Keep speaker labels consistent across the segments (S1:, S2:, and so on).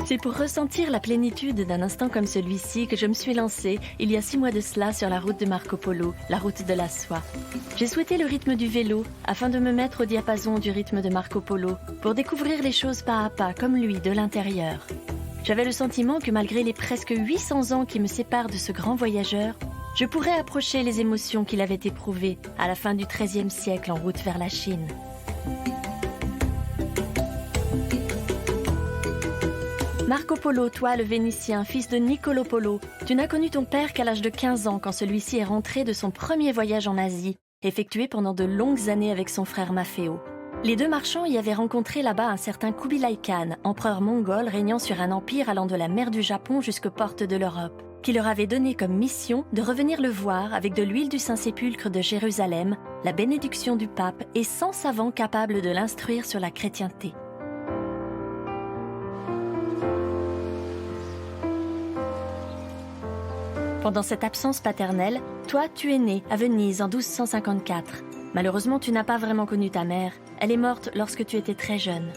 S1: C'est pour ressentir la plénitude d'un instant comme celui-ci que je me suis lancée, il y a 6 mois de cela, sur la route de Marco Polo, la route de la soie. J'ai souhaité le rythme du vélo, afin de me mettre au diapason du rythme de Marco Polo, pour découvrir les choses pas à pas, comme lui, de l'intérieur. J'avais le sentiment que malgré les presque 800 ans qui me séparent de ce grand voyageur, je pourrais approcher les émotions qu'il avait éprouvées à la fin du XIIIe siècle en route vers la Chine. Marco Polo, toi le Vénitien, fils de Niccolo Polo, tu n'as connu ton père qu'à l'âge de 15 ans quand celui-ci est rentré de son premier voyage en Asie, effectué pendant de longues années avec son frère Maffeo. Les deux marchands y avaient rencontré là-bas un certain Kubilai Khan, empereur mongol régnant sur un empire allant de la mer du Japon jusqu'aux portes de l'Europe, qui leur avait donné comme mission de revenir le voir avec de l'huile du Saint-Sépulcre de Jérusalem, la bénédiction du pape et 100 savants capables de l'instruire sur la chrétienté. Pendant cette absence paternelle, toi, tu es né à Venise en 1254. Malheureusement, tu n'as pas vraiment connu ta mère. Elle est morte lorsque tu étais très jeune.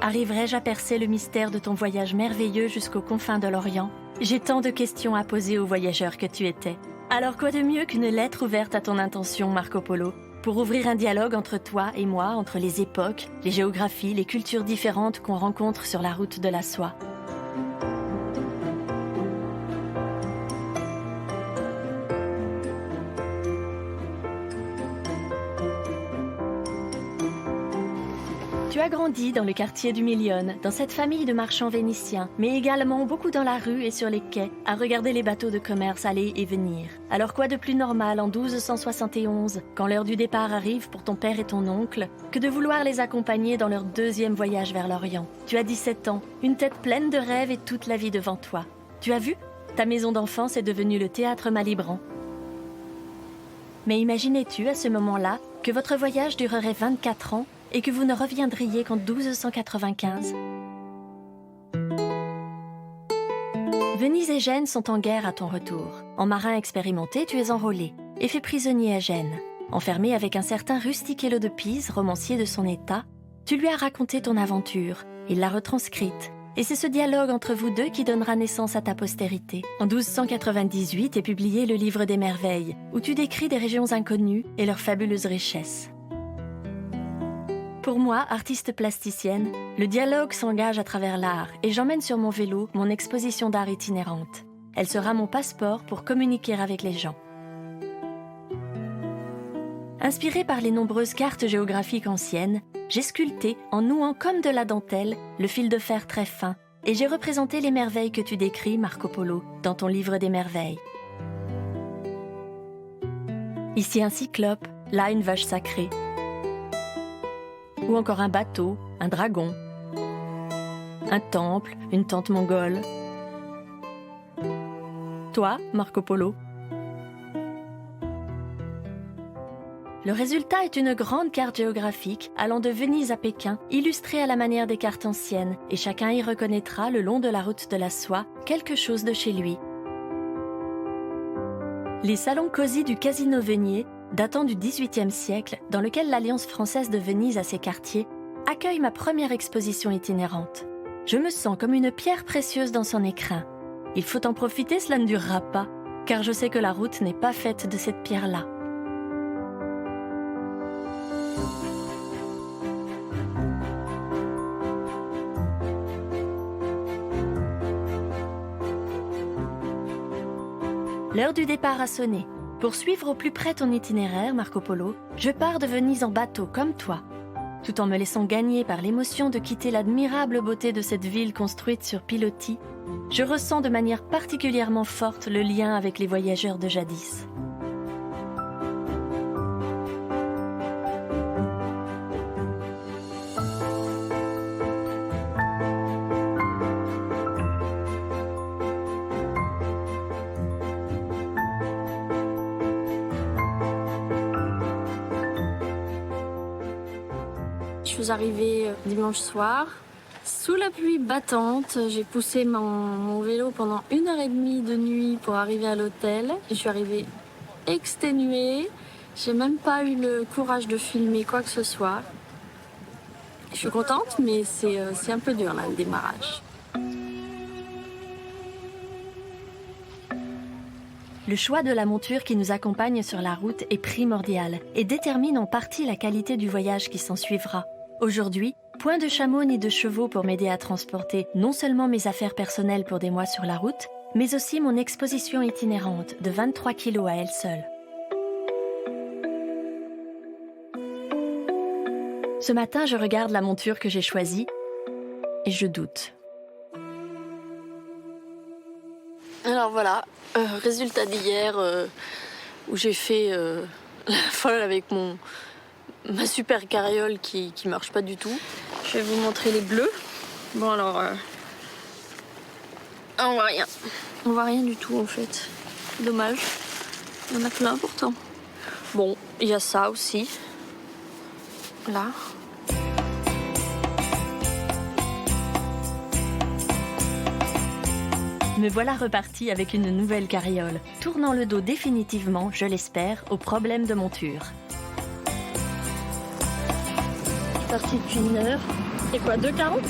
S1: Arriverai-je à percer le mystère de ton voyage merveilleux jusqu'aux confins de l'Orient? J'ai tant de questions à poser au voyageur que tu étais. Alors quoi de mieux qu'une lettre ouverte à ton intention, Marco Polo, pour ouvrir un dialogue entre toi et moi, entre les époques, les géographies, les cultures différentes qu'on rencontre sur la route de la soie. Tu as grandi dans le quartier du Milione, dans cette famille de marchands vénitiens, mais également beaucoup dans la rue et sur les quais, à regarder les bateaux de commerce aller et venir. Alors quoi de plus normal en 1271, quand l'heure du départ arrive pour ton père et ton oncle, que de vouloir les accompagner dans leur deuxième voyage vers l'Orient. Tu as 17 ans, une tête pleine de rêves et toute la vie devant toi. Tu as vu? Ta maison d'enfance est devenue le théâtre Malibran. Mais imaginais-tu à ce moment-là que votre voyage durerait 24 ans et que vous ne reviendriez qu'en 1295. Venise et Gênes sont en guerre à ton retour. En marin expérimenté, tu es enrôlé et fait prisonnier à Gênes. Enfermé avec un certain Rustichello de Pise, romancier de son état, tu lui as raconté ton aventure, il l'a retranscrite. Et c'est ce dialogue entre vous deux qui donnera naissance à ta postérité. En 1298 est publié le Livre des Merveilles, où tu décris des régions inconnues et leurs fabuleuses richesses. Pour moi, artiste plasticienne, le dialogue s'engage à travers l'art et j'emmène sur mon vélo mon exposition d'art itinérante. Elle sera mon passeport pour communiquer avec les gens. Inspirée par les nombreuses cartes géographiques anciennes, j'ai sculpté, en nouant comme de la dentelle, le fil de fer très fin et j'ai représenté les merveilles que tu décris, Marco Polo, dans ton Livre des Merveilles. Ici un cyclope, là une vache sacrée, ou encore un bateau, un dragon, un temple, une tente mongole. Toi, Marco Polo. Le résultat est une grande carte géographique allant de Venise à Pékin, illustrée à la manière des cartes anciennes, et chacun y reconnaîtra le long de la route de la soie quelque chose de chez lui. Les salons cosy du Casino Venier, datant du XVIIIe siècle, dans lequel l'Alliance française de Venise a ses quartiers, accueille ma première exposition itinérante. Je me sens comme une pierre précieuse dans son écrin. Il faut en profiter, cela ne durera pas, car je sais que la route n'est pas faite de cette pierre-là. L'heure du départ a sonné. Pour suivre au plus près ton itinéraire, Marco Polo, je pars de Venise en bateau comme toi, tout en me laissant gagner par l'émotion de quitter l'admirable beauté de cette ville construite sur pilotis. Je ressens de manière particulièrement forte le lien avec les voyageurs de jadis.
S2: Je suis arrivée dimanche soir, sous la pluie battante. J'ai poussé mon vélo pendant 1h30 de nuit pour arriver à l'hôtel. Je suis arrivée exténuée. J'ai même pas eu le courage de filmer quoi que ce soit. Je suis contente, mais c'est un peu dur là, le démarrage.
S1: Le choix de la monture qui nous accompagne sur la route est primordial et détermine en partie la qualité du voyage qui s'ensuivra. Aujourd'hui, point de chameau ni de chevaux pour m'aider à transporter non seulement mes affaires personnelles pour des mois sur la route, mais aussi mon exposition itinérante de 23 kilos à elle seule. Ce matin, je regarde la monture que j'ai choisie et je doute.
S2: Alors voilà, résultat d'hier où j'ai fait la folle avec ma super carriole qui marche pas du tout. Je vais vous montrer les bleus. Bon alors, on voit rien. On voit rien du tout en fait. Dommage. Il y en a plein pourtant. Bon, il y a ça aussi. Là.
S1: Me voilà repartie avec une nouvelle carriole, tournant le dos définitivement, je l'espère, aux problèmes de monture.
S2: Je suis partie depuis 1 heure. C'est quoi, 2,40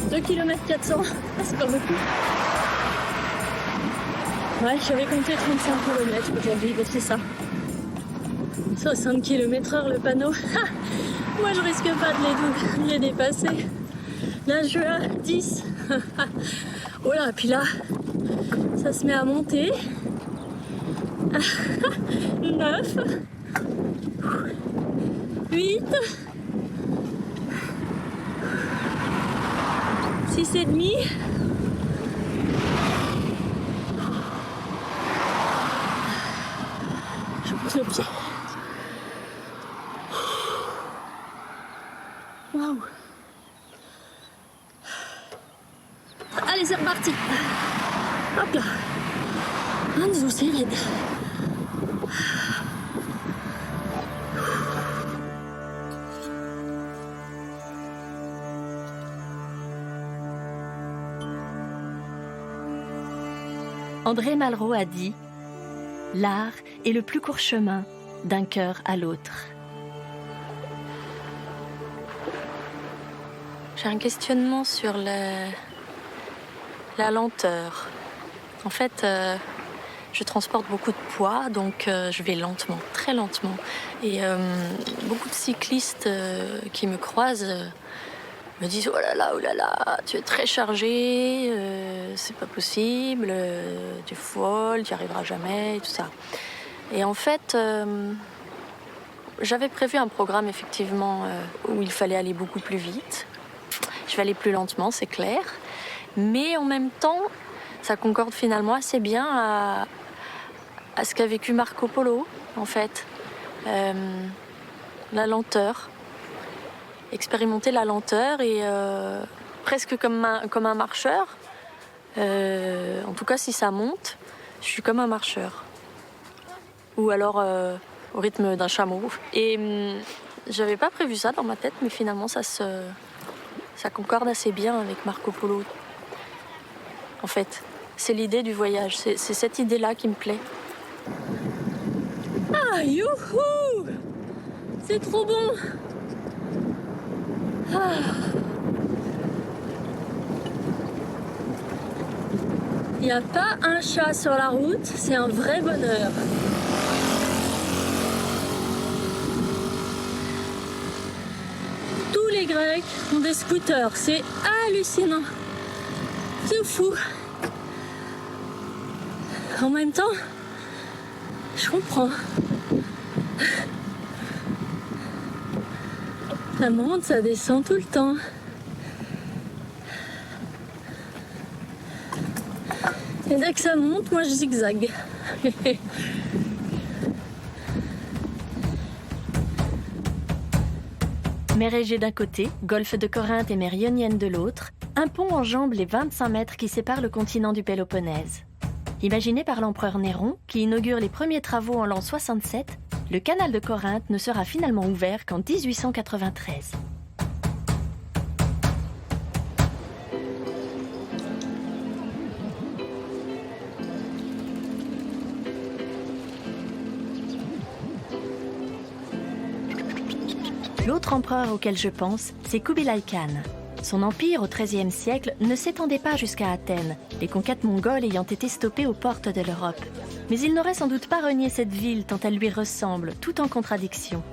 S2: 2 km 400. C'est pas beaucoup. Ouais, j'avais compté 35 km aujourd'hui, mais c'est ça. 60 km/h le panneau. Moi, je risque pas de les dépasser. Là, je suis à 10. Oh là, puis là, ça se met à monter. 9. 8. 6 et demi. Je pousse le pied. Waouh. Allez, c'est reparti. Hop là. Ah, disons, c'est raide.
S1: André Malraux a dit « L'art est le plus court chemin d'un cœur à l'autre ».
S2: J'ai un questionnement sur la lenteur. En fait, je transporte beaucoup de poids, donc je vais lentement, très lentement. Et beaucoup de cyclistes qui me croisent me disent oh là là, tu es très chargé, c'est pas possible, tu es folle, tu n'y arriveras jamais, tout ça. Et en fait, j'avais prévu un programme effectivement où il fallait aller beaucoup plus vite. Je vais aller plus lentement, c'est clair. Mais en même temps, ça concorde finalement assez bien à ce qu'a vécu Marco Polo, en fait. La lenteur. Expérimenter la lenteur et presque comme un marcheur. En tout cas, si ça monte, je suis comme un marcheur. Ou alors au rythme d'un chameau. Et j'avais pas prévu ça dans ma tête, mais finalement, ça concorde assez bien avec Marco Polo. En fait, c'est l'idée du voyage, c'est cette idée-là qui me plaît. Ah, youhou! C'est trop bon! Ah. Il n'y a pas un chat sur la route, c'est un vrai bonheur. Tous les Grecs ont des scooters, c'est hallucinant. C'est fou. En même temps, je comprends. Ça monte, ça descend tout le temps. Et dès que ça monte, moi je zigzague.
S1: Mer Égée d'un côté, golfe de Corinthe et mer Ionienne de l'autre, un pont enjambe les 25 mètres qui séparent le continent du Péloponnèse. Imaginé par l'empereur Néron, qui inaugure les premiers travaux en l'an 67, le canal de Corinthe ne sera finalement ouvert qu'en 1893. L'autre empereur auquel je pense, c'est Kubilai Khan. Son empire au XIIIe siècle ne s'étendait pas jusqu'à Athènes, les conquêtes mongoles ayant été stoppées aux portes de l'Europe. Mais il n'aurait sans doute pas renié cette ville tant elle lui ressemble, tout en contradiction.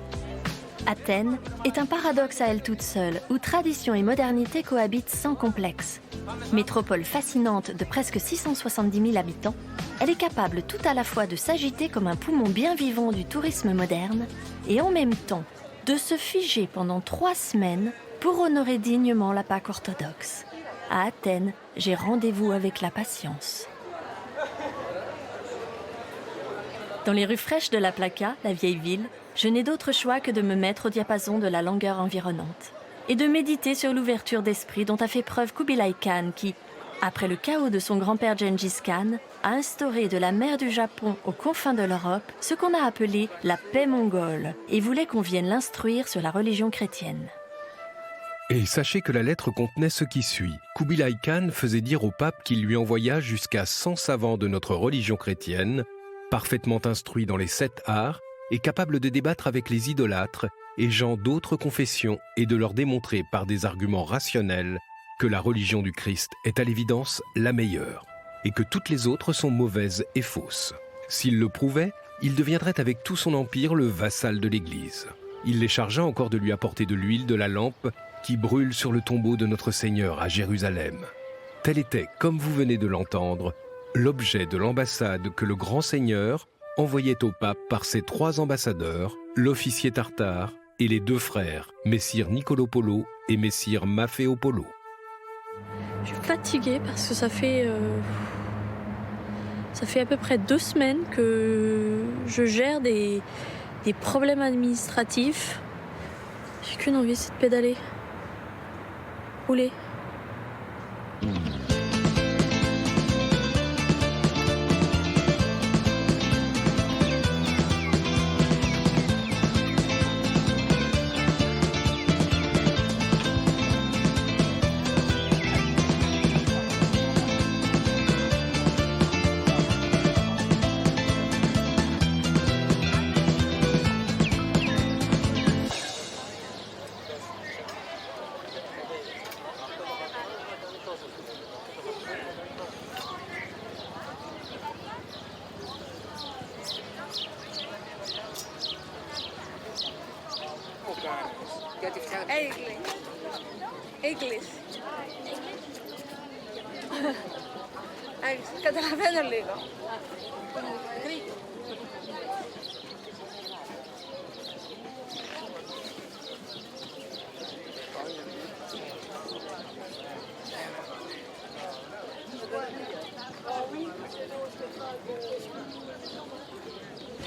S1: Athènes est un paradoxe à elle toute seule, où tradition et modernité cohabitent sans complexe. Métropole fascinante de presque 670 000 habitants, elle est capable tout à la fois de s'agiter comme un poumon bien vivant du tourisme moderne et en même temps de se figer pendant 3 semaines pour honorer dignement la Pâque orthodoxe. À Athènes, j'ai rendez-vous avec la patience. Dans les rues fraîches de la Plaka, la vieille ville, je n'ai d'autre choix que de me mettre au diapason de la langueur environnante et de méditer sur l'ouverture d'esprit dont a fait preuve Kubilai Khan qui, après le chaos de son grand-père Gengis Khan, a instauré de la mer du Japon aux confins de l'Europe ce qu'on a appelé la paix mongole et voulait qu'on vienne l'instruire sur la religion chrétienne.
S3: Et sachez que la lettre contenait ce qui suit. Kubilai Khan faisait dire au pape qu'il lui envoya jusqu'à 100 savants de notre religion chrétienne, parfaitement instruits dans les 7 arts et capables de débattre avec les idolâtres et gens d'autres confessions et de leur démontrer par des arguments rationnels que la religion du Christ est à l'évidence la meilleure et que toutes les autres sont mauvaises et fausses. S'il le prouvait, il deviendrait avec tout son empire le vassal de l'Église. Il les chargea encore de lui apporter de l'huile de la lampe qui brûle sur le tombeau de notre Seigneur à Jérusalem. Tel était, comme vous venez de l'entendre, l'objet de l'ambassade que le grand Seigneur envoyait au pape par ses 3 ambassadeurs, l'officier tartare et les 2 frères, messire Nicolopolo et messire Maféopolo.
S2: Je suis fatiguée parce que ça fait à peu près 2 semaines que je gère des problèmes administratifs. J'ai qu'une envie, c'est de pédaler. Rouler.
S4: English. Καταλαβαίνω λίγο.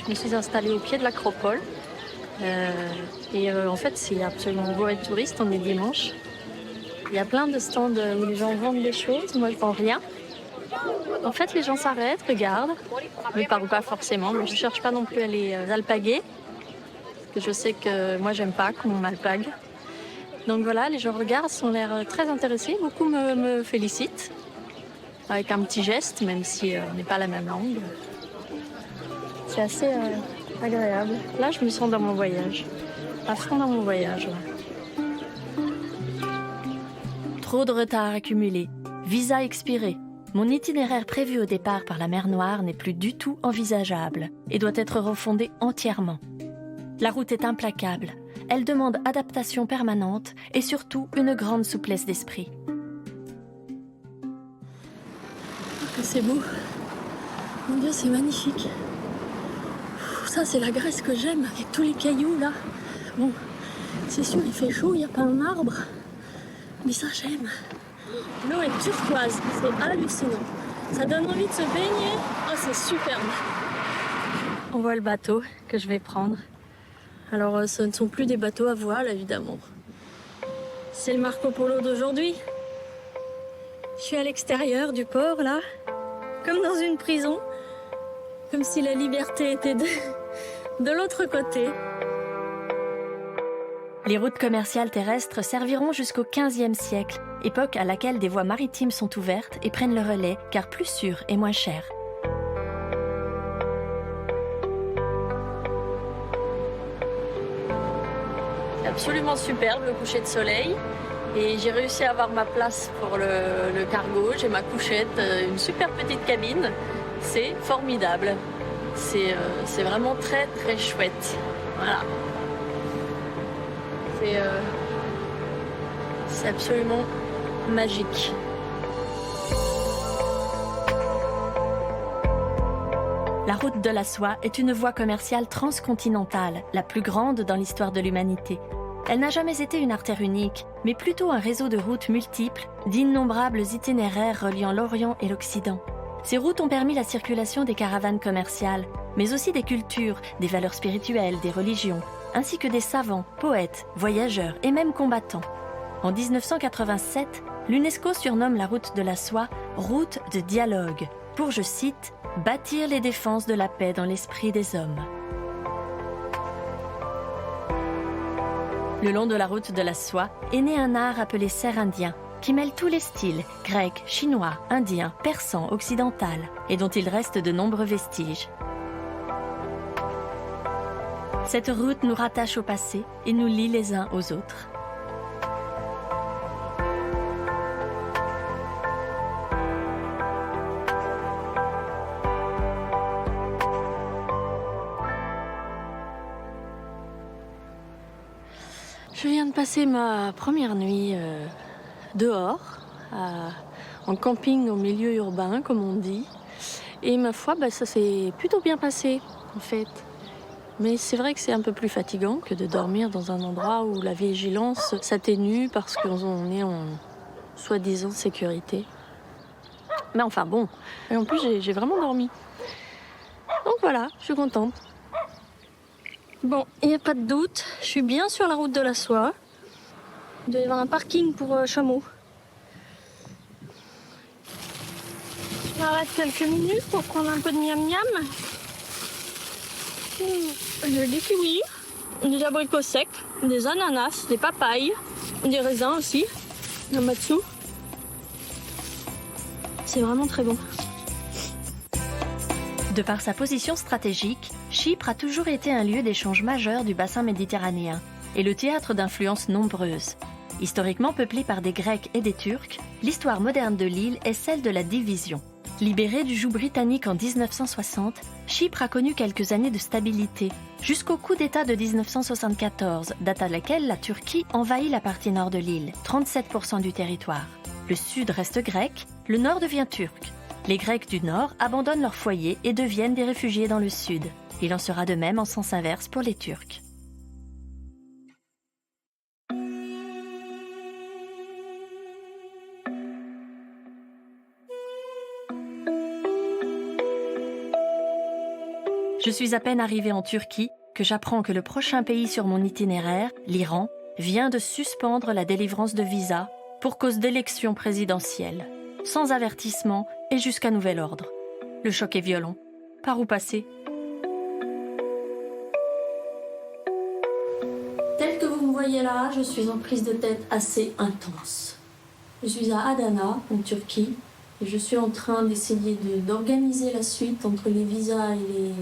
S2: Je me suis installée au pied de l'Acropole. En fait, c'est absolument beau être touriste, on est dimanche. Il y a plein de stands où les gens vendent des choses, moi je vends rien. En fait, les gens s'arrêtent, regardent, mais pas forcément. Mais je ne cherche pas non plus à les alpaguer, parce que je sais que moi j'aime pas qu'on m'alpague. Donc voilà, les gens regardent, ils ont l'air très intéressés, beaucoup me félicitent, avec un petit geste, même si on n'est pas la même langue. C'est assez agréable. Là, je me sens dans mon voyage, à fond dans mon voyage.
S1: Trop de retard accumulé, visa expiré. Mon itinéraire prévu au départ par la mer Noire n'est plus du tout envisageable et doit être refondé entièrement. La route est implacable. Elle demande adaptation permanente et surtout une grande souplesse d'esprit.
S2: C'est beau. Mon Dieu, c'est magnifique. Ça, c'est la Grèce que j'aime, avec tous les cailloux là. Bon, c'est sûr, il fait chaud, il n'y a pas un arbre. Mais ça, j'aime. L'eau est turquoise, c'est hallucinant. Ça donne envie de se baigner. Oh, c'est superbe. On voit le bateau que je vais prendre. Alors, ce ne sont plus des bateaux à voile, évidemment. C'est le Marco Polo d'aujourd'hui. Je suis à l'extérieur du port, là, comme dans une prison. Comme si la liberté était de l'autre côté.
S1: Les routes commerciales terrestres serviront jusqu'au XVe siècle, époque à laquelle des voies maritimes sont ouvertes et prennent le relais, car plus sûres et moins chères.
S2: absolument superbe, le coucher de soleil. Et j'ai réussi à avoir ma place pour le cargo. J'ai ma couchette, une super petite cabine. C'est formidable. C'est vraiment très très chouette. Voilà. C'est absolument magique.
S1: La route de la soie est une voie commerciale transcontinentale, la plus grande dans l'histoire de l'humanité. Elle n'a jamais été une artère unique, mais plutôt un réseau de routes multiples, d'innombrables itinéraires reliant l'Orient et l'Occident. Ces routes ont permis la circulation des caravanes commerciales, mais aussi des cultures, des valeurs spirituelles, des religions, ainsi que des savants, poètes, voyageurs et même combattants. En 1987, l'UNESCO surnomme la route de la soie « route de dialogue » pour, je cite, « bâtir les défenses de la paix dans l'esprit des hommes ». Le long de la route de la soie est né un art appelé serre indien, qui mêle tous les styles, grec, chinois, indien, persan, occidental, et dont il reste de nombreux vestiges. Cette route nous rattache au passé et nous lie les uns aux autres.
S2: Je viens de passer ma première nuit dehors, en camping au milieu urbain, comme on dit. Et ma foi, ça s'est plutôt bien passé, en fait. Mais c'est vrai que c'est un peu plus fatigant que de dormir dans un endroit où la vigilance s'atténue parce qu'on est en soi-disant sécurité. Mais enfin bon, et en plus j'ai vraiment dormi. Donc voilà, je suis contente. Bon, il n'y a pas de doute, je suis bien sur la route de la soie. Il doit y avoir un parking pour chameaux. Je m'arrête quelques minutes pour prendre un peu de miam-miam. J'ai des kiwis, des abricots secs, des ananas, des papayes, des raisins aussi, un matsu. C'est vraiment très bon.
S1: De par sa position stratégique, Chypre a toujours été un lieu d'échange majeur du bassin méditerranéen et le théâtre d'influences nombreuses. Historiquement peuplée par des Grecs et des Turcs, l'histoire moderne de l'île est celle de la division. Libérée du joug britannique en 1960, Chypre a connu quelques années de stabilité, jusqu'au coup d'État de 1974, date à laquelle la Turquie envahit la partie nord de l'île, 37% du territoire. Le sud reste grec, le nord devient turc. Les Grecs du nord abandonnent leur foyer et deviennent des réfugiés dans le sud. Il en sera de même en sens inverse pour les Turcs. Je suis à peine arrivée en Turquie que j'apprends que le prochain pays sur mon itinéraire, l'Iran, vient de suspendre la délivrance de visas pour cause d'élections présidentielles, sans avertissement et jusqu'à nouvel ordre. Le choc est violent. Par où passer ?
S2: Tel que vous me voyez là, je suis en prise de tête assez intense. Je suis à Adana, en Turquie, et je suis en train d'essayer d'organiser la suite entre les visas et les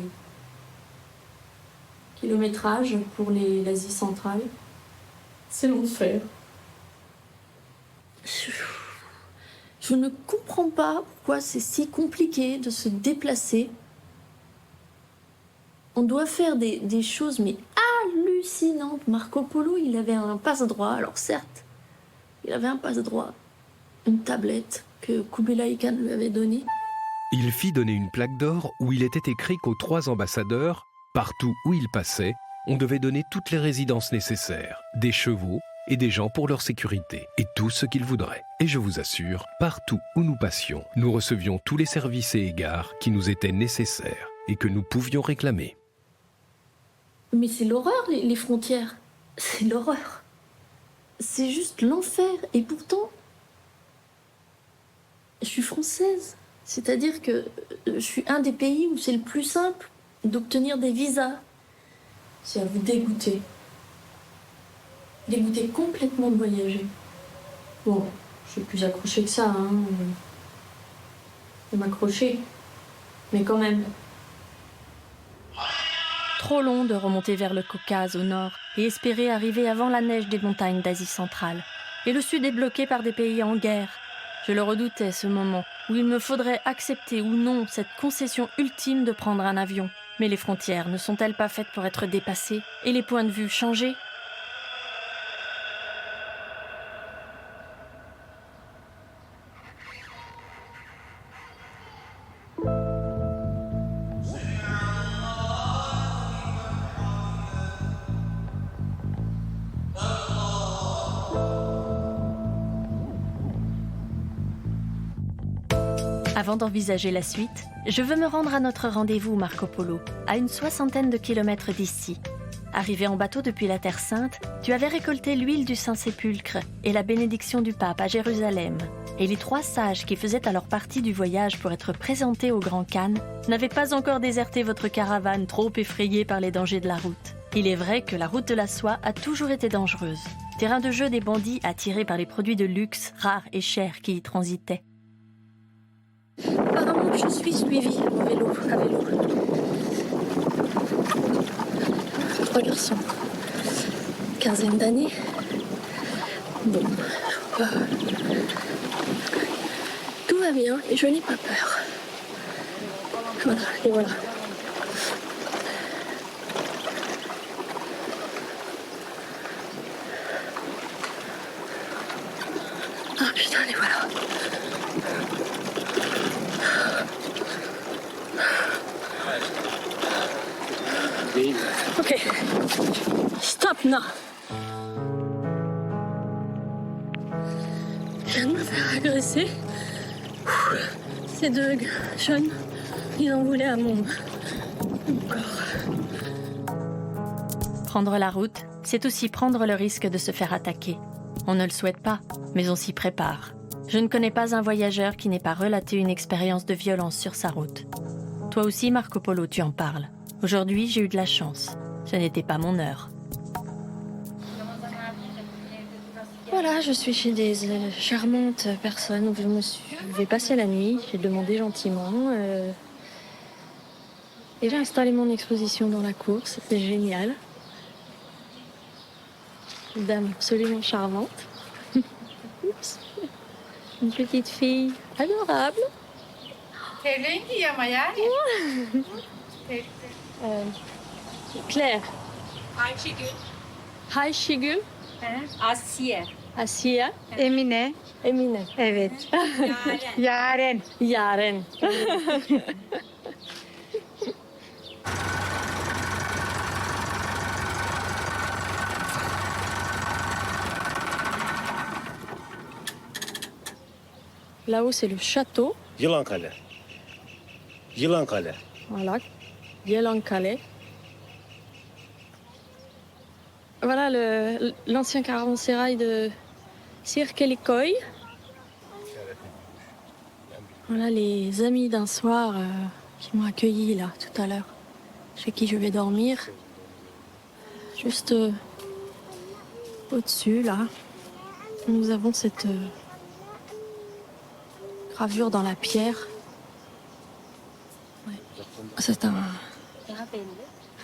S2: kilométrages pour l'Asie centrale. C'est l'enfer. Je ne comprends pas pourquoi c'est si compliqué de se déplacer. On doit faire des choses mais hallucinantes. Marco Polo, il avait un passe-droit. Alors certes, il avait un passe-droit, une tablette que Kubilai Khan lui avait donnée.
S3: Il fit donner une plaque d'or où il était écrit qu'aux 3 ambassadeurs, partout où ils passaient, on devait donner toutes les résidences nécessaires, des chevaux et des gens pour leur sécurité, et tout ce qu'ils voudraient. Et je vous assure, partout où nous passions, nous recevions tous les services et égards qui nous étaient nécessaires et que nous pouvions réclamer.
S2: Mais c'est l'horreur, les frontières. C'est l'horreur. C'est juste l'enfer. Et pourtant, je suis française. C'est-à-dire que je suis un des pays où c'est le plus simple d'obtenir des visas. C'est à vous dégoûter. Dégoûter complètement de voyager. Bon, je suis plus accrochée que ça, hein. Je vais m'accrocher. Mais quand même.
S1: trop long de remonter vers le Caucase au nord et espérer arriver avant la neige des montagnes d'Asie centrale. Et le sud est bloqué par des pays en guerre. Je le redoutais, ce moment où il me faudrait accepter ou non cette concession ultime de prendre un avion. Mais les frontières ne sont-elles pas faites pour être dépassées et les points de vue changés ? Avant d'envisager la suite, je veux me rendre à notre rendez-vous Marco Polo, à une 60aine de kilomètres d'ici. Arrivé en bateau depuis la Terre Sainte, tu avais récolté l'huile du Saint-Sépulcre et la bénédiction du pape à Jérusalem. Et les 3 sages qui faisaient alors partie du voyage pour être présentés au Grand Khan n'avaient pas encore déserté votre caravane trop effrayée par les dangers de la route. Il est vrai que la route de la soie a toujours été dangereuse. Terrain de jeu des bandits attirés par les produits de luxe, rares et chers qui y transitaient.
S2: Apparemment, je suis suivie à vélo. 3 garçons, quinzaine d'années. Bon, tout va bien et je n'ai pas peur. Voilà, et voilà. Ah putain, les voilà. Ok, stop now. Je viens de me faire agresser. Ces 2 jeunes, ils en voulaient à mon corps.
S1: Prendre la route, c'est aussi prendre le risque de se faire attaquer. On ne le souhaite pas, mais on s'y prépare. Je ne connais pas un voyageur qui n'ait pas relaté une expérience de violence sur sa route. Toi aussi, Marco Polo, tu en parles. Aujourd'hui, j'ai eu de la chance. Ce n'était pas mon heure.
S2: Voilà, je suis chez des charmantes personnes où je vais passer la nuit. J'ai demandé gentiment. Et j'ai installé mon exposition dans la cour. C'était génial. Une dame absolument charmante. Oups. Une petite fille adorable. Claire. Ayşegül.
S4: Asiye.
S2: Asiye.
S4: Emine.
S2: Emine.
S4: Evet. Yaren.
S2: Yaren. Là-haut, c'est le château.
S5: Yılankale. Yılankale.
S2: Voilà. Yelankale. Voilà l'ancien caravansérail de Sirkelikoy. Voilà les amis d'un soir qui m'ont accueilli là tout à l'heure, chez qui je vais dormir. Juste au-dessus là, nous avons cette gravure dans la pierre. Ouais. C'est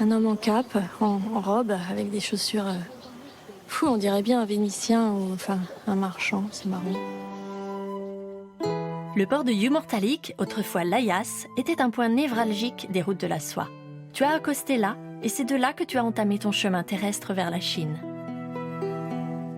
S2: un homme en cape, en robe, avec des chaussures fou, on dirait bien un Vénitien ou enfin un marchand, c'est marrant.
S1: Le port de Yumurtalik, autrefois Layas, était un point névralgique des routes de la soie. Tu as accosté là, et c'est de là que tu as entamé ton chemin terrestre vers la Chine.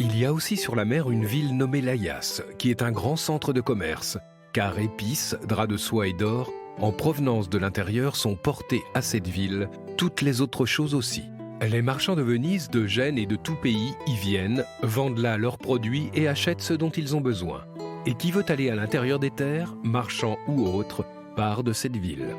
S3: Il y a aussi sur la mer une ville nommée Layas, qui est un grand centre de commerce, car épices, draps de soie et d'or, en provenance de l'intérieur, sont portés à cette ville, toutes les autres choses aussi. Les marchands de Venise, de Gênes et de tout pays y viennent, vendent là leurs produits et achètent ce dont ils ont besoin. Et qui veut aller à l'intérieur des terres, marchand ou autre, part de cette ville.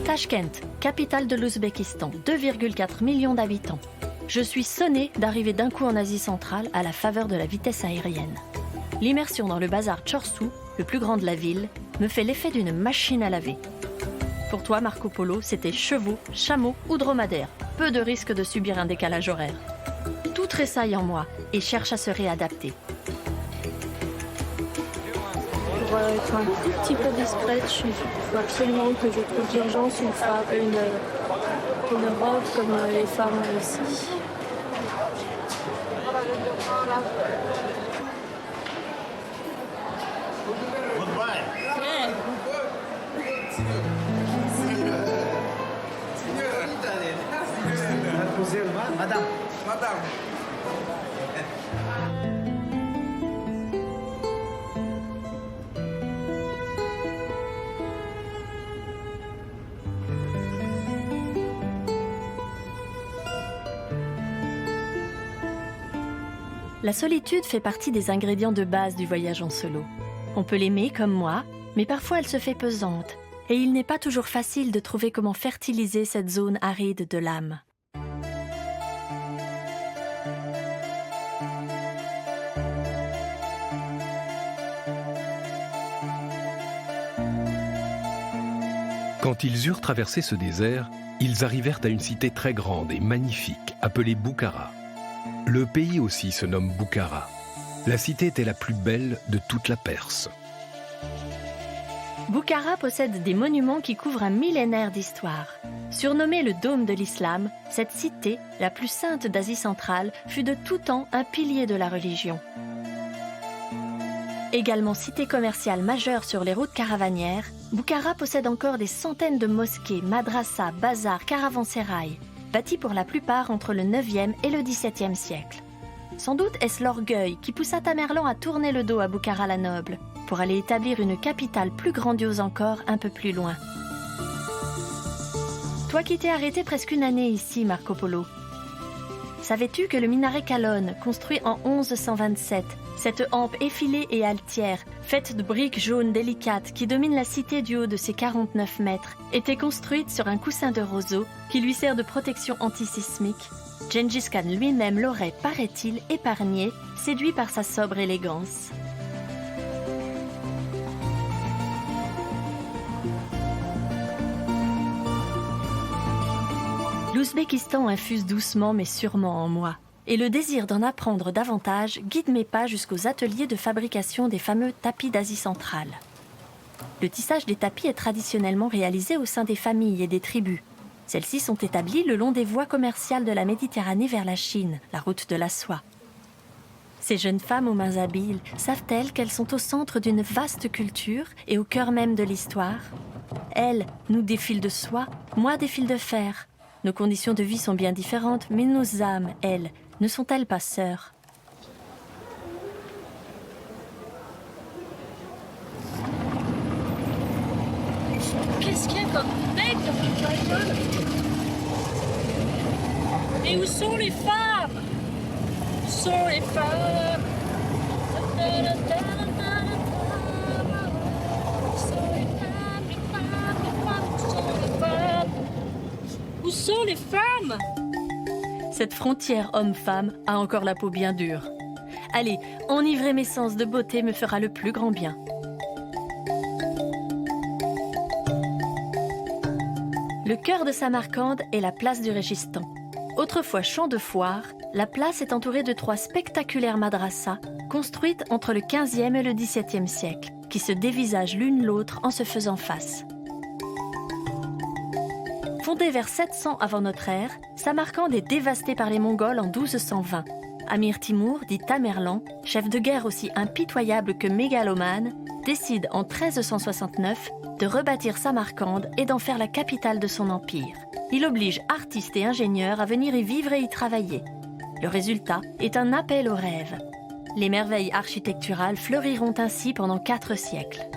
S1: Tachkent, capitale de l'Ouzbékistan, 2,4 millions d'habitants. Je suis sonnée d'arriver d'un coup en Asie centrale à la faveur de la vitesse aérienne. L'immersion dans le bazar Chorsu, le plus grand de la ville, me fait l'effet d'une machine à laver. Pour toi, Marco Polo, c'était chevaux, chameaux ou dromadaires. Peu de risque de subir un décalage horaire. Tout tressaille en moi et cherche à se réadapter.
S2: Pour être un petit peu discrète, il faut absolument que je trouve d'urgence une robe comme les femmes ici.
S5: Madame.
S1: La solitude fait partie des ingrédients de base du voyage en solo. On peut l'aimer comme moi, mais parfois elle se fait pesante, et il n'est pas toujours facile de trouver comment fertiliser cette zone aride de l'âme.
S3: Quand ils eurent traversé ce désert, ils arrivèrent à une cité très grande et magnifique, appelée Boukhara. Le pays aussi se nomme Boukhara. La cité était la plus belle de toute la Perse.
S1: Boukhara possède des monuments qui couvrent un millénaire d'histoire. Surnommée le Dôme de l'Islam, cette cité, la plus sainte d'Asie centrale, fut de tout temps un pilier de la religion. Également cité commerciale majeure sur les routes caravanières, Boukhara possède encore des centaines de mosquées, madrassas, bazars, caravansérails, bâtis pour la plupart entre le 9e et le 17e siècle. Sans doute est-ce l'orgueil qui poussa Tamerlan à tourner le dos à Boukhara la Noble, pour aller établir une capitale plus grandiose encore un peu plus loin. Toi qui t'es arrêté presque une année ici, Marco Polo, savais-tu que le minaret Kalon, construit en 1127, cette hampe effilée et altière, faite de briques jaunes délicates qui domine la cité du haut de ses 49 mètres, était construite sur un coussin de roseau qui lui sert de protection antisismique? Gengis Khan lui-même l'aurait, paraît-il, épargné, séduit par sa sobre élégance. L'Ouzbékistan infuse doucement mais sûrement en moi, et le désir d'en apprendre davantage guide mes pas jusqu'aux ateliers de fabrication des fameux tapis d'Asie centrale. Le tissage des tapis est traditionnellement réalisé au sein des familles et des tribus. Celles-ci sont établies le long des voies commerciales de la Méditerranée vers la Chine, la route de la soie. Ces jeunes femmes aux mains habiles savent-elles qu'elles sont au centre d'une vaste culture et au cœur même de l'histoire? Elles nous des fils de soie, moi des fils de fer. Nos conditions de vie sont bien différentes, mais nos âmes, elles, ne sont-elles pas sœurs?
S2: Qu'est-ce qu'il y a comme mec dans le Bible? Et où sont les femmes? Où sont les femmes? Où sont les femmes?
S1: Cette frontière homme-femme a encore la peau bien dure. Allez, enivrer mes sens de beauté me fera le plus grand bien. Le cœur de Samarcande est la place du Régistan. Autrefois champ de foire, la place est entourée de 3 spectaculaires madrassas construites entre le 15e et le 17e siècle, qui se dévisagent l'une l'autre en se faisant face. Fondée vers 700 avant notre ère, Samarcande est dévastée par les Mongols en 1220. Amir Timour, dit Tamerlan, chef de guerre aussi impitoyable que mégalomane, décide en 1369 de rebâtir Samarcande et d'en faire la capitale de son empire. Il oblige artistes et ingénieurs à venir y vivre et y travailler. Le résultat est un appel aux rêves. Les merveilles architecturales fleuriront ainsi pendant 4 siècles.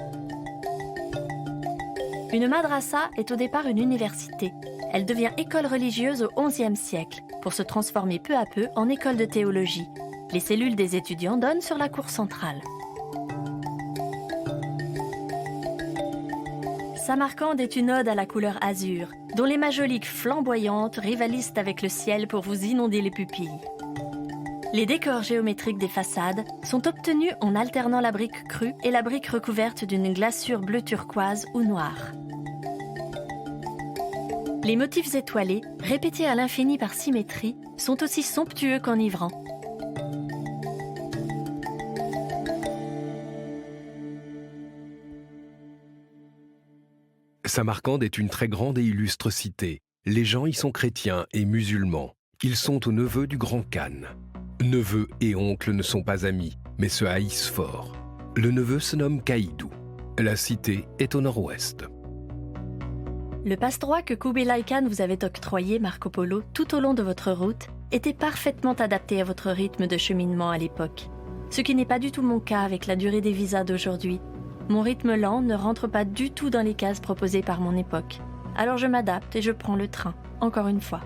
S1: Une madrasa est au départ une université. Elle devient école religieuse au XIe siècle, pour se transformer peu à peu en école de théologie. Les cellules des étudiants donnent sur la cour centrale. Samarcande est une ode à la couleur azur, dont les majoliques flamboyantes rivalisent avec le ciel pour vous inonder les pupilles. Les décors géométriques des façades sont obtenus en alternant la brique crue et la brique recouverte d'une glaçure bleu turquoise ou noire. Les motifs étoilés, répétés à l'infini par symétrie, sont aussi somptueux qu'enivrants.
S3: Samarcande est une très grande et illustre cité. Les gens y sont chrétiens et musulmans. Ils sont aux neveux du grand Khan. Neveu et oncle ne sont pas amis, mais se haïssent fort. Le neveu se nomme Kaïdou. La cité est au nord-ouest.
S1: Le passe-droit que Kubilai Khan vous avait octroyé, Marco Polo, tout au long de votre route, était parfaitement adapté à votre rythme de cheminement à l'époque. Ce qui n'est pas du tout mon cas avec la durée des visas d'aujourd'hui. Mon rythme lent ne rentre pas du tout dans les cases proposées par mon époque. Alors je m'adapte et je prends le train, encore une fois.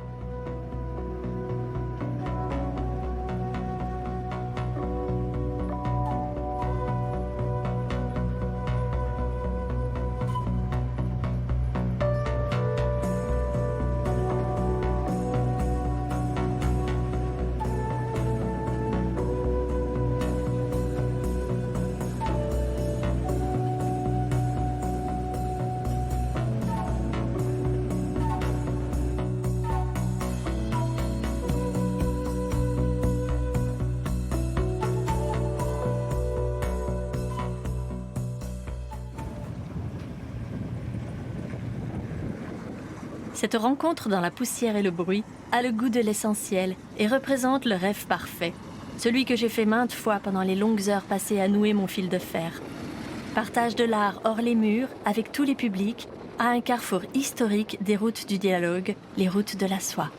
S1: Cette rencontre dans la poussière et le bruit a le goût de l'essentiel et représente le rêve parfait, celui que j'ai fait maintes fois pendant les longues heures passées à nouer mon fil de fer. Partage de l'art hors les murs, avec tous les publics, à un carrefour historique des routes du dialogue, les routes de la soie.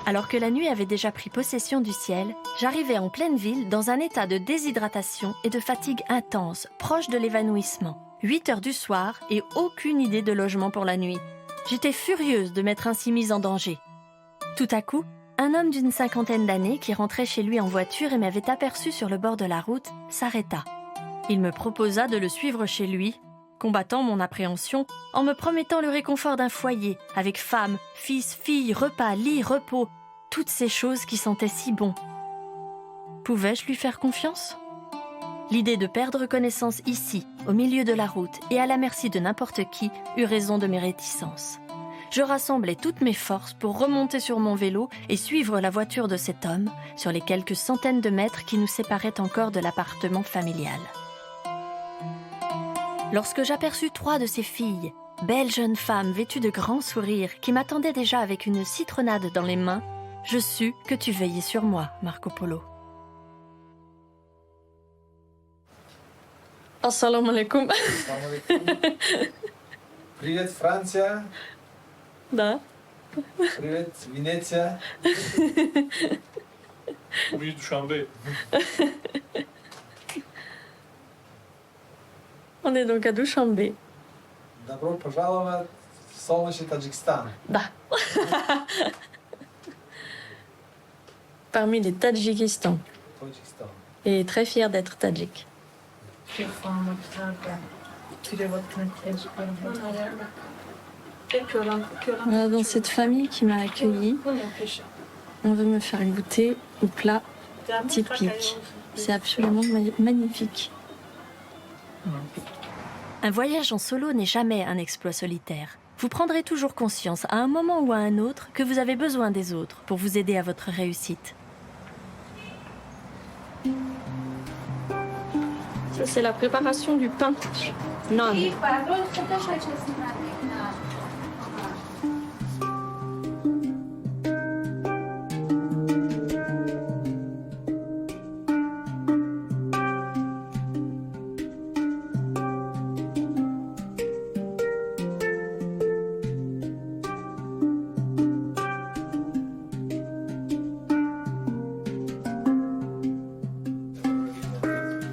S1: Alors que la nuit avait déjà pris possession du ciel, j'arrivais en pleine ville dans un état de déshydratation et de fatigue intense, proche de l'évanouissement. 8 heures du soir et aucune idée de logement pour la nuit. J'étais furieuse de m'être ainsi mise en danger. Tout à coup, un homme d'une 50aine d'années qui rentrait chez lui en voiture et m'avait aperçu sur le bord de la route s'arrêta. Il me proposa de le suivre chez lui, combattant mon appréhension en me promettant le réconfort d'un foyer, avec femme, fils, fille, repas, lit, repos, toutes ces choses qui sentaient si bon. Pouvais-je lui faire confiance ? L'idée de perdre connaissance ici, au milieu de la route et à la merci de n'importe qui, eut raison de mes réticences. Je rassemblai toutes mes forces pour remonter sur mon vélo et suivre la voiture de cet homme sur les quelques centaines de mètres qui nous séparaient encore de l'appartement familial. Lorsque j'aperçus 3 de ces filles, belles jeunes femmes vêtues de grands sourires qui m'attendaient déjà avec une citronnade dans les mains, je sus que tu veillais sur moi, Marco Polo.
S2: Assalamu alaikum.
S5: Привет, Франция.
S2: Да.
S5: Привет, Венеция.
S6: Oui, Dushanbe.
S2: On est donc à Dushanbe.
S5: Добро пожаловать в солнечный Таджикистан.
S2: Да. Parmi les Tadjikistan.
S5: Таджикистан.
S2: Et très fier d'être tadjik. Voilà, dans cette famille qui m'a accueillie, on veut me faire goûter au plat typique. C'est absolument magnifique.
S1: Un voyage en solo n'est jamais un exploit solitaire. Vous prendrez toujours conscience à un moment ou à un autre que vous avez besoin des autres pour vous aider à votre réussite.
S2: Ça, c'est la préparation du pain. Non.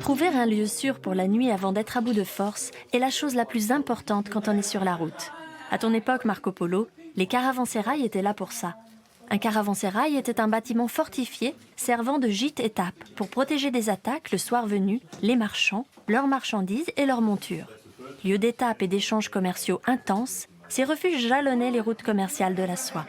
S1: Trouver un lieu sûr pour la nuit avant d'être à bout de force est la chose la plus importante quand on est sur la route. À ton époque, Marco Polo, les caravansérails étaient là pour ça. Un caravansérail était un bâtiment fortifié servant de gîte-étape pour protéger des attaques le soir venu les marchands, leurs marchandises et leurs montures. Lieu d'étape et d'échanges commerciaux intenses, ces refuges jalonnaient les routes commerciales de la soie.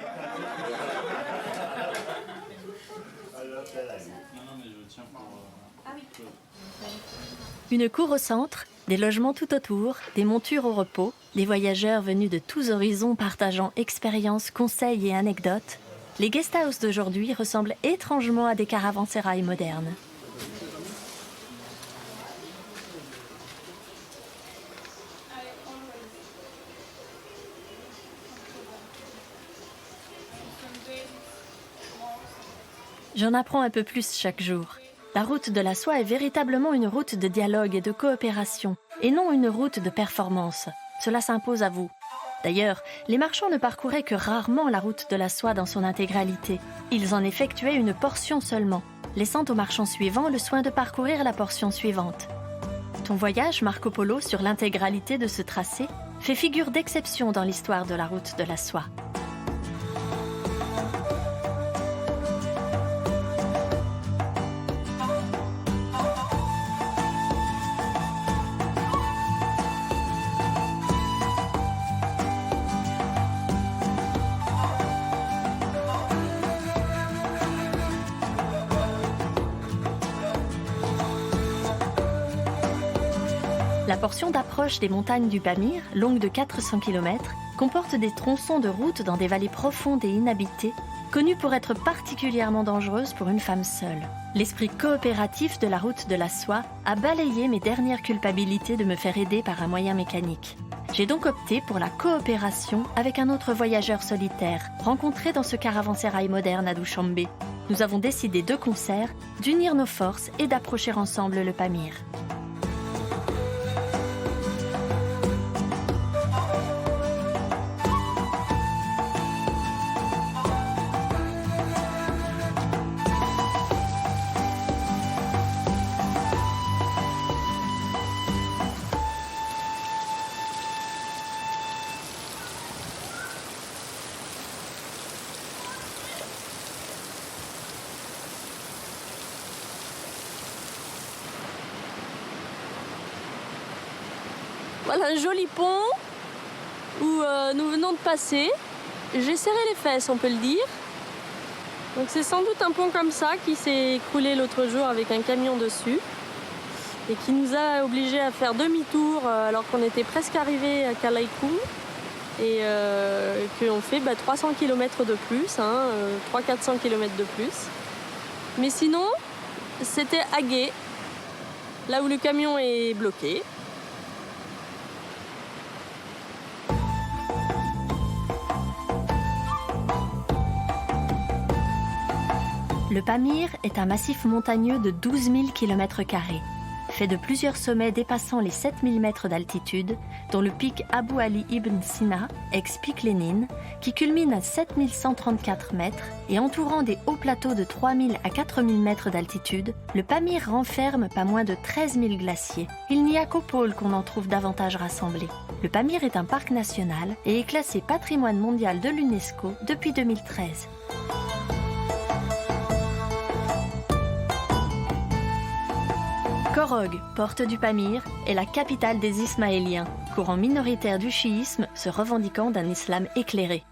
S1: Une cour au centre, des logements tout autour, des montures au repos, des voyageurs venus de tous horizons partageant expériences, conseils et anecdotes. Les guest houses d'aujourd'hui ressemblent étrangement à des caravansérails modernes. J'en apprends un peu plus chaque jour. La route de la soie est véritablement une route de dialogue et de coopération, et non une route de performance. Cela s'impose à vous. D'ailleurs, les marchands ne parcouraient que rarement la route de la soie dans son intégralité. Ils en effectuaient une portion seulement, laissant aux marchands suivants le soin de parcourir la portion suivante. Ton voyage, Marco Polo, sur l'intégralité de ce tracé, fait figure d'exception dans l'histoire de la route de la soie. La portion d'approche des montagnes du Pamir, longue de 400 km, comporte des tronçons de route dans des vallées profondes et inhabitées, connues pour être particulièrement dangereuses pour une femme seule. L'esprit coopératif de la route de la soie a balayé mes dernières culpabilités de me faire aider par un moyen mécanique. J'ai donc opté pour la coopération avec un autre voyageur solitaire, rencontré dans ce caravansérail moderne à Douchambé. Nous avons décidé de concert d'unir nos forces et d'approcher ensemble le Pamir.
S2: Voilà un joli pont où nous venons de passer. J'ai serré les fesses, on peut le dire. Donc c'est sans doute un pont comme ça qui s'est écroulé l'autre jour avec un camion dessus et qui nous a obligés à faire demi-tour alors qu'on était presque arrivé à Kalaïkou et qu'on fait 300 km de plus, 300-400 km de plus. Mais sinon, c'était Agué, là où le camion est bloqué.
S1: Le Pamir est un massif montagneux de 12 000 km², fait de plusieurs sommets dépassant les 7 000 mètres d'altitude, dont le pic Abou Ali Ibn Sina, ex-pic Lénine, qui culmine à 7 134 mètres, et entourant des hauts plateaux de 3 000 à 4 000 mètres d'altitude, le Pamir renferme pas moins de 13 000 glaciers. Il n'y a qu'au pôle qu'on en trouve davantage rassemblés. Le Pamir est un parc national et est classé patrimoine mondial de l'UNESCO depuis 2013. Korog, porte du Pamir, est la capitale des Ismaéliens, courant minoritaire du chiisme se revendiquant d'un islam éclairé.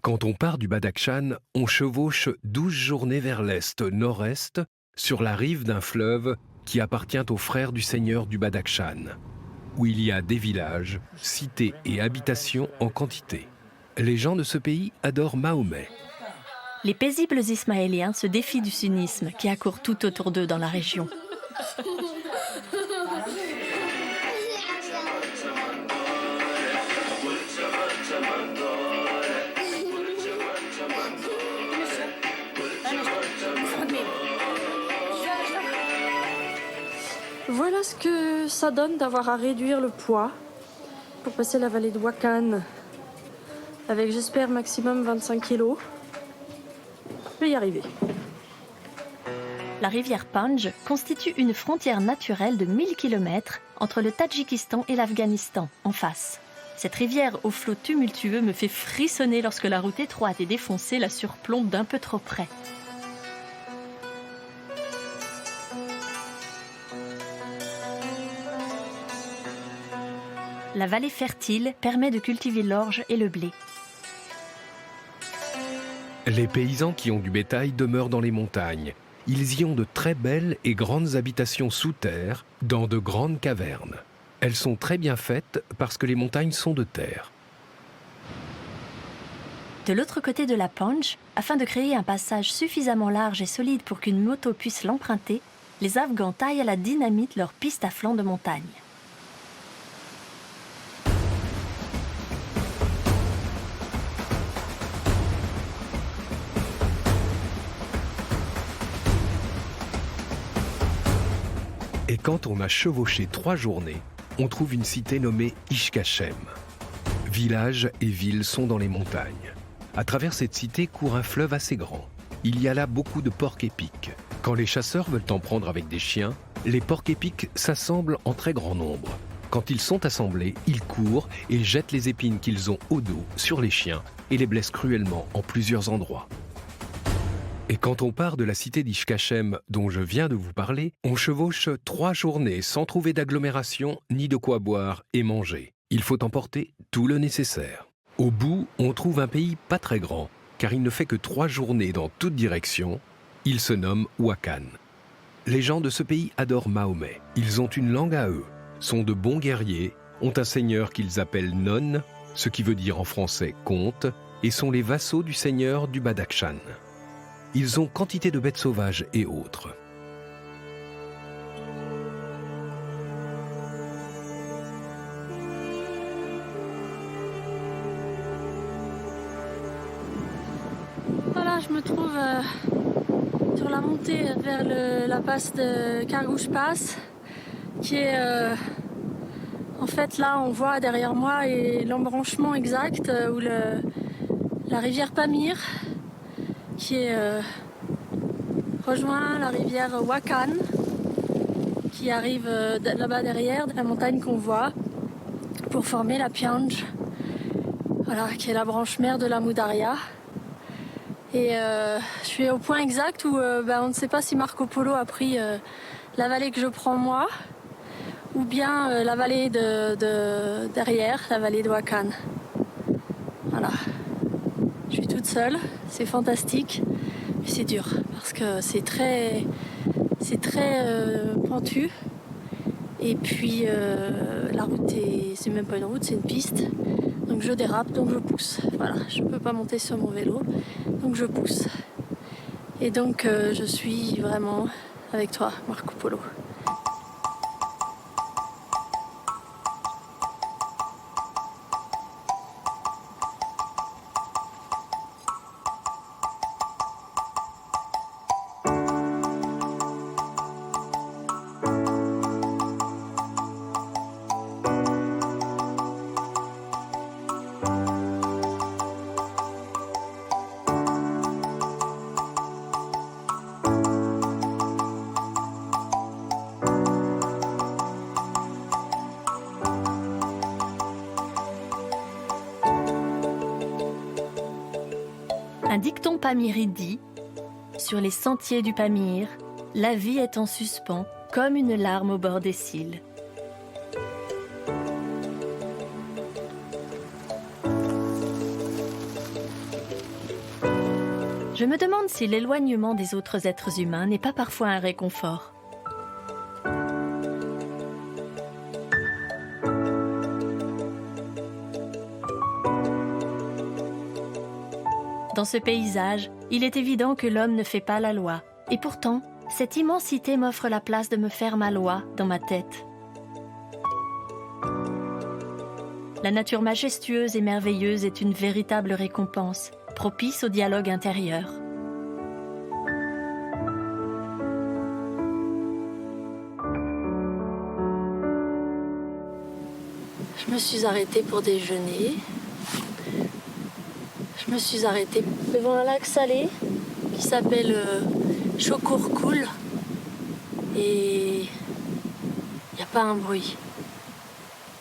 S3: Quand on part du Badakhshan, on chevauche 12 journées vers l'est-nord-est, sur la rive d'un fleuve qui appartient aux frères du seigneur du Badakhshan, où il y a des villages, cités et habitations en quantité. Les gens de ce pays adorent Mahomet.
S1: Les paisibles Ismaéliens se défient du sunnisme qui accourt tout autour d'eux dans la région.
S2: Voilà ce que ça donne d'avoir à réduire le poids pour passer la vallée de Wakhan avec, j'espère, maximum 25 kilos. Je vais y arriver.
S1: La rivière Panj constitue une frontière naturelle de 1000 km entre le Tadjikistan et l'Afghanistan, en face. Cette rivière au flot tumultueux me fait frissonner lorsque la route étroite et défoncée la surplombe d'un peu trop près. La vallée fertile permet de cultiver l'orge et le blé.
S3: Les paysans qui ont du bétail demeurent dans les montagnes Ils y ont de très belles et grandes habitations sous terre, dans de grandes cavernes. Elles sont très bien faites parce que les montagnes sont de terre.
S1: De l'autre côté de la Panj, afin de créer un passage suffisamment large et solide pour qu'une moto puisse l'emprunter, les Afghans taillent à la dynamite leur piste à flanc de montagne.
S3: Et quand on a chevauché 3 journées, on trouve une cité nommée Ishkashem. Village et ville sont dans les montagnes. À travers cette cité court un fleuve assez grand. Il y a là beaucoup de porcs épics. Quand les chasseurs veulent en prendre avec des chiens, les porcs épics s'assemblent en très grand nombre. Quand ils sont assemblés, ils courent et jettent les épines qu'ils ont au dos sur les chiens et les blessent cruellement en plusieurs endroits. Et quand on part de la cité d'Ishkashem dont je viens de vous parler, on chevauche 3 journées sans trouver d'agglomération ni de quoi boire et manger. Il faut emporter tout le nécessaire. Au bout, on trouve un pays pas très grand, car il ne fait que 3 journées dans toutes directions. Il se nomme Wakhan. Les gens de ce pays adorent Mahomet. Ils ont une langue à eux, sont de bons guerriers, ont un seigneur qu'ils appellent Non, ce qui veut dire en français comte, et sont les vassaux du seigneur du Badakhshan. Ils ont quantité de bêtes sauvages et autres.
S2: Voilà, je me trouve sur la montée vers la passe de Kargouche Pass, qui est en fait là on voit derrière moi et l'embranchement exact où la rivière Pamir qui rejoint la rivière Wakhan qui arrive là-bas derrière, la montagne qu'on voit pour former la Panj, voilà, qui est la branche mère de la Moudaria. Et je suis au point exact où on ne sait pas si Marco Polo a pris la vallée que je prends moi ou bien la vallée de derrière, la vallée de Wakhan. Voilà. Je suis toute seule, c'est fantastique, mais c'est dur parce que c'est très pentu. Et puis la route, c'est même pas une route, c'est une piste. Donc je dérape, donc je pousse. Voilà, je ne peux pas monter sur mon vélo, donc je pousse. Et donc je suis vraiment avec toi, Marco Polo.
S1: Un dicton pamiri dit « Sur les sentiers du Pamir, la vie est en suspens comme une larme au bord des cils. » Je me demande si l'éloignement des autres êtres humains n'est pas parfois un réconfort. Dans ce paysage, il est évident que l'homme ne fait pas la loi. Et pourtant, cette immensité m'offre la place de me faire ma loi dans ma tête. La nature majestueuse et merveilleuse est une véritable récompense, propice au dialogue intérieur.
S2: Je me suis arrêtée pour déjeuner. Je me suis arrêtée devant un lac salé qui s'appelle Chocourkoul et il n'y a pas un bruit.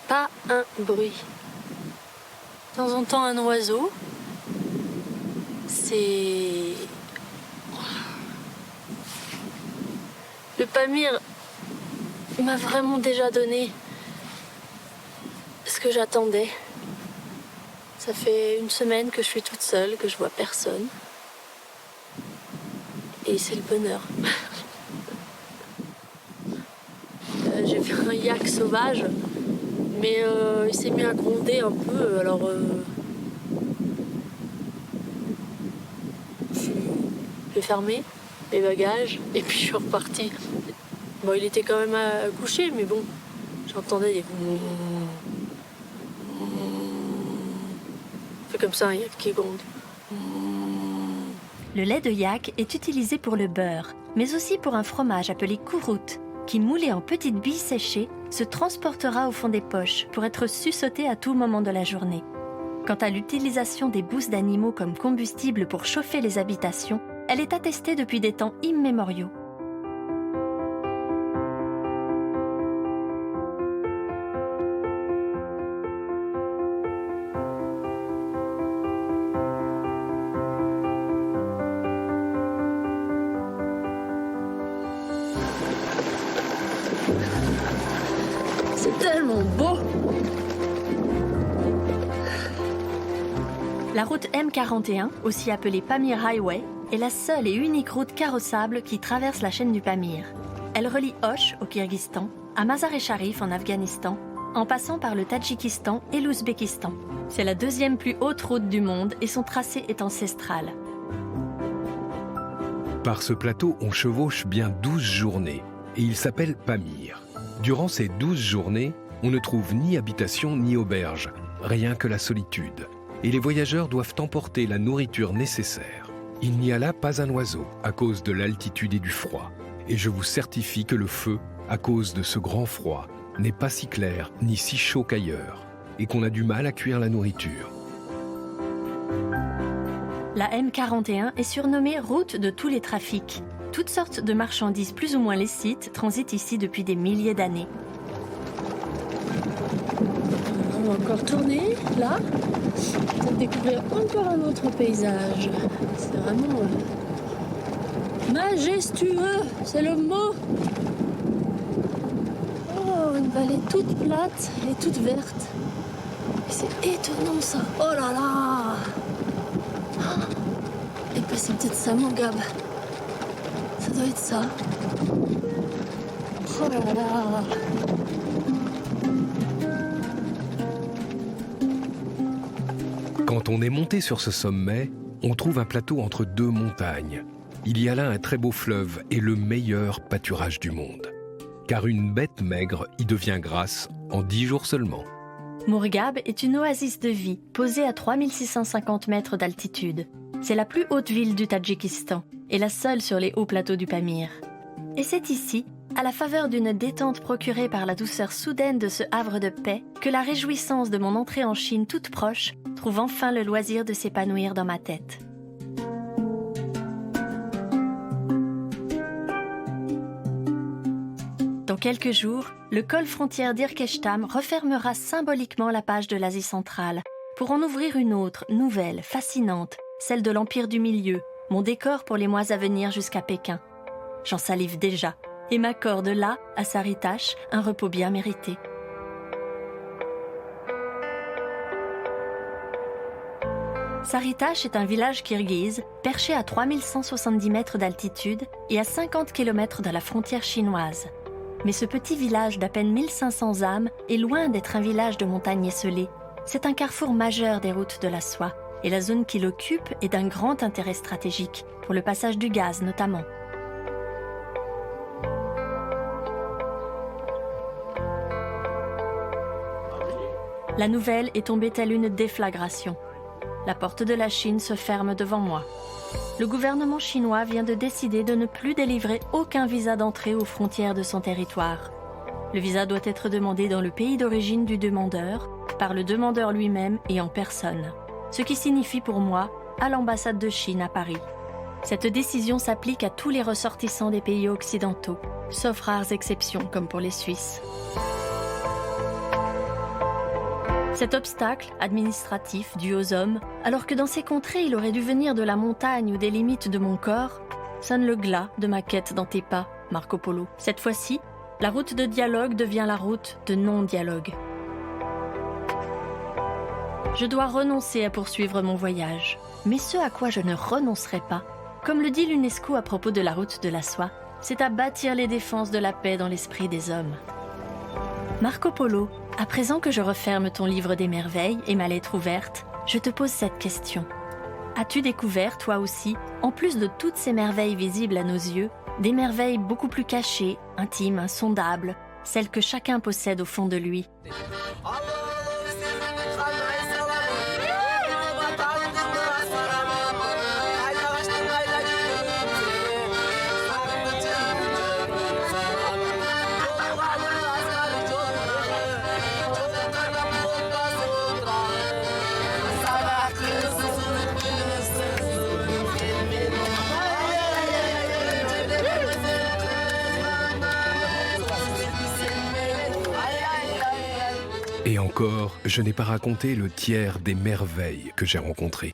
S2: Pas un bruit. De temps en temps un oiseau. C'est... Le Pamir m'a vraiment déjà donné ce que j'attendais. Ça fait une semaine que je suis toute seule, que je vois personne. et c'est le bonheur. J'ai vu un yak sauvage, mais il s'est mis à gronder un peu, alors j'ai fermé mes bagages et puis je suis repartie. Bon, il était quand même couché, mais bon, j'entendais des... C'est comme ça un yak qui gronde.
S1: Le lait de yak est utilisé pour le beurre, mais aussi pour un fromage appelé kourout, qui, moulé en petites billes séchées, se transportera au fond des poches pour être suçoté à tout moment de la journée. Quant à l'utilisation des bousses d'animaux comme combustible pour chauffer les habitations, elle est attestée depuis des temps immémoriaux.
S2: C'est tellement beau!
S1: La route M41, aussi appelée Pamir Highway, est la seule et unique route carrossable qui traverse la chaîne du Pamir. Elle relie Osh, au Kyrgyzstan, à Mazar-e-Sharif, en Afghanistan, en passant par le Tadjikistan et l'Ouzbékistan. C'est la deuxième plus haute route du monde et son tracé est ancestral.
S3: Par ce plateau, on chevauche bien 12 journées, et il s'appelle Pamir. Durant ces 12 journées, on ne trouve ni habitation ni auberge, rien que la solitude. Et les voyageurs doivent emporter la nourriture nécessaire. Il n'y a là pas un oiseau, à cause de l'altitude et du froid. Et je vous certifie que le feu, à cause de ce grand froid, n'est pas si clair ni si chaud qu'ailleurs, et qu'on a du mal à cuire la nourriture.
S1: La M41 est surnommée route de tous les trafics. Toutes sortes de marchandises plus ou moins licites transitent ici depuis des milliers d'années.
S2: On va encore tourner, là, pour découvrir encore un autre paysage. C'est vraiment majestueux, c'est le mot. Oh, une vallée toute plate et toute verte. Et c'est étonnant ça. Oh là là. Et puis c'est peut-être ça mon Gab. Ça doit être ça. Oh là là.
S3: Quand on est monté sur ce sommet, on trouve un plateau entre deux montagnes. Il y a là un très beau fleuve et le meilleur pâturage du monde. Car une bête maigre y devient grasse en 10 jours seulement.
S1: Mourghab est une oasis de vie, posée à 3650 mètres d'altitude. C'est la plus haute ville du Tadjikistan et la seule sur les hauts plateaux du Pamir. Et c'est ici, à la faveur d'une détente procurée par la douceur soudaine de ce havre de paix, que la réjouissance de mon entrée en Chine toute proche trouve enfin le loisir de s'épanouir dans ma tête. Dans quelques jours, le col frontière d'Irkeshtam refermera symboliquement la page de l'Asie centrale pour en ouvrir une autre, nouvelle, fascinante, celle de l'Empire du Milieu, mon décor pour les mois à venir jusqu'à Pékin. J'en salive déjà et m'accorde là, à Saritash, un repos bien mérité. Saritash est un village kirghize perché à 3170 mètres d'altitude et à 50 km de la frontière chinoise. Mais ce petit village d'à peine 1500 âmes est loin d'être un village de montagnes esselées. C'est un carrefour majeur des routes de la soie et la zone qui l'occupe est d'un grand intérêt stratégique, pour le passage du gaz notamment. La nouvelle est tombée telle une déflagration. La porte de la Chine se ferme devant moi. Le gouvernement chinois vient de décider de ne plus délivrer aucun visa d'entrée aux frontières de son territoire. Le visa doit être demandé dans le pays d'origine du demandeur, par le demandeur lui-même et en personne. Ce qui signifie pour moi à l'ambassade de Chine à Paris. Cette décision s'applique à tous les ressortissants des pays occidentaux, sauf rares exceptions comme pour les Suisses. Cet obstacle administratif dû aux hommes, alors que dans ces contrées il aurait dû venir de la montagne ou des limites de mon corps, sonne le glas de ma quête dans tes pas, Marco Polo. Cette fois-ci, la route de dialogue devient la route de non-dialogue. Je dois renoncer à poursuivre mon voyage, mais ce à quoi je ne renoncerai pas, Comme le dit l'UNESCO à propos de la route de la soie, c'est à bâtir les défenses de la paix dans l'esprit des hommes. Marco Polo, à présent que je referme ton livre des merveilles et ma lettre ouverte, je te pose cette question. As-tu découvert, toi aussi, en plus de toutes ces merveilles visibles à nos yeux, des merveilles beaucoup plus cachées, intimes, insondables, celles que chacun possède au fond de lui?
S3: Et encore, je n'ai pas raconté le tiers des merveilles que j'ai rencontrées.